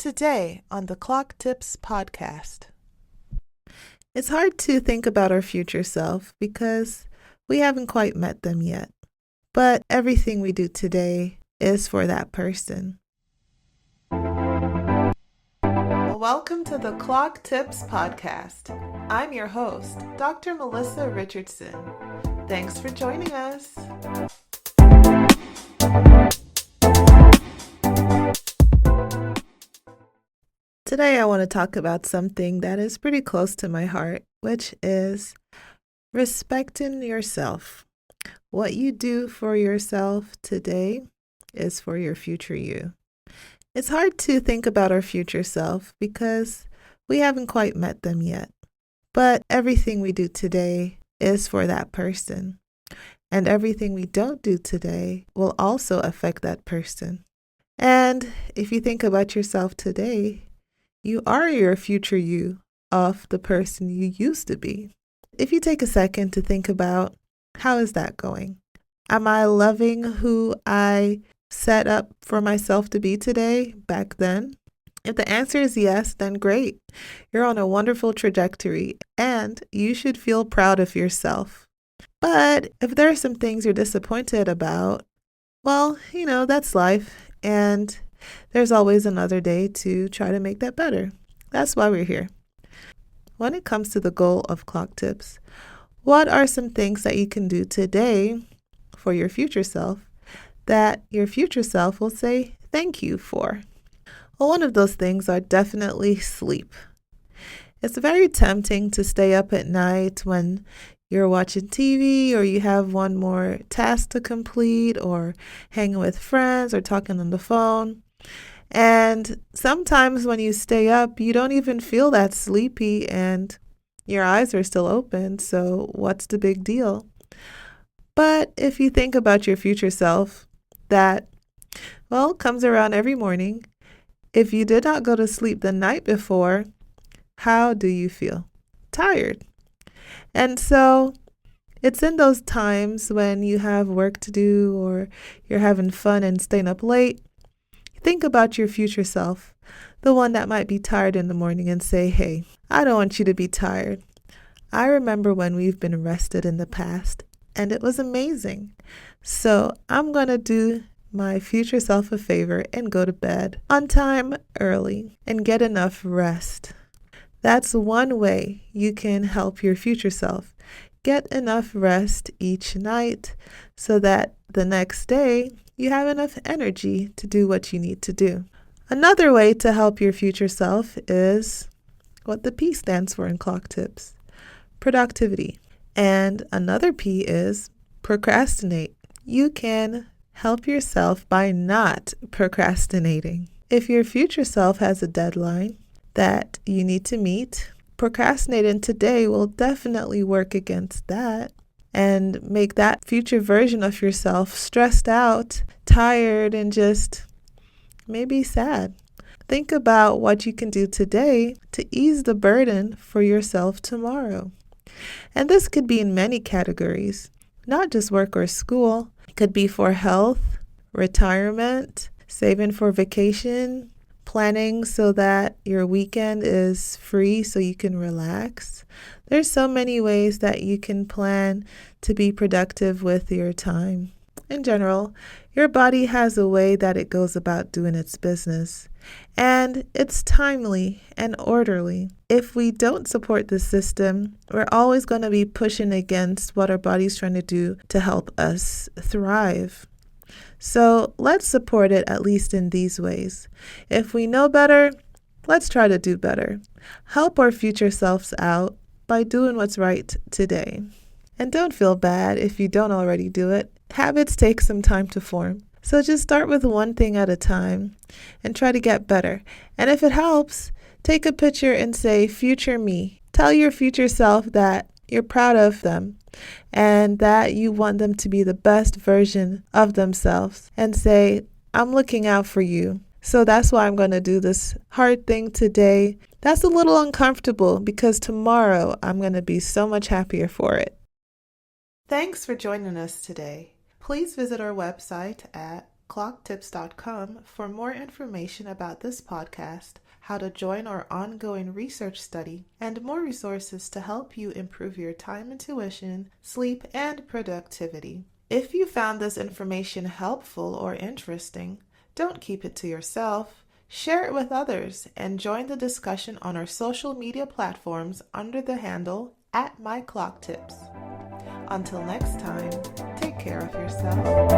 Today on the Clock Tips podcast. It's hard to think about our future self because we haven't quite met them yet. But everything we do today is for that person. Welcome to the Clock Tips podcast. I'm your host, Dr. Melissa Richardson. Thanks for joining us. Today I want to talk about something that is pretty close to my heart, which is respecting yourself. What you do for yourself today is for your future you. It's hard to think about our future self because we haven't quite met them yet. But everything we do today is for that person. And everything we don't do today will also affect that person. And if you think about yourself today, you are your future you of the person you used to be. If you take a second to think about, how is that going? Am I loving who I set up for myself to be today, back then? If the answer is yes, then great. You're on a wonderful trajectory and you should feel proud of yourself. But if there are some things you're disappointed about, well, that's life. And there's always another day to try to make that better. That's why we're here. When it comes to the goal of Clock Tips, what are some things that you can do today for your future self that your future self will say thank you for? Well, one of those things are definitely sleep. It's very tempting to stay up at night when you're watching TV or you have one more task to complete or hanging with friends or talking on the phone. And sometimes when you stay up, you don't even feel that sleepy and your eyes are still open. So what's the big deal? But if you think about your future self that, comes around every morning, if you did not go to sleep the night before, how do you feel? Tired. And so it's in those times when you have work to do or you're having fun and staying up late. Think about your future self, the one that might be tired in the morning, and say, hey, I don't want you to be tired. I remember when we've been rested in the past, and it was amazing. So I'm going to do my future self a favor and go to bed on time early and get enough rest. That's one way you can help your future self. Get enough rest each night so that the next day you have enough energy to do what you need to do. Another way to help your future self is what the P stands for in Clock Tips, productivity. And another P is procrastinate. You can help yourself by not procrastinating. If your future self has a deadline that you need to meet, procrastinating today will definitely work against that and make that future version of yourself stressed out, tired, and just maybe sad. Think about what you can do today to ease the burden for yourself tomorrow. And this could be in many categories, not just work or school. It could be for health, retirement, saving for vacation, planning so that your weekend is free so you can relax. There's so many ways that you can plan to be productive with your time. In general, your body has a way that it goes about doing its business, and it's timely and orderly. If we don't support the system, we're always going to be pushing against what our body's trying to do to help us thrive. So let's support it at least in these ways. If we know better, let's try to do better. Help our future selves out by doing what's right today. And don't feel bad if you don't already do it. Habits take some time to form. So just start with one thing at a time and try to get better. And if it helps, take a picture and say, future me. Tell your future self that you're proud of them and that you want them to be the best version of themselves, and say, I'm looking out for you. So that's why I'm going to do this hard thing today. That's a little uncomfortable because tomorrow I'm going to be so much happier for it. Thanks for joining us today. Please visit our website at clocktips.com for more information about this podcast, how to join our ongoing research study, and more resources to help you improve your time intuition, sleep, and productivity. If you found this information helpful or interesting, don't keep it to yourself. Share it with others and join the discussion on our social media platforms under the handle @MyClockTips. Until next time, take care of yourself.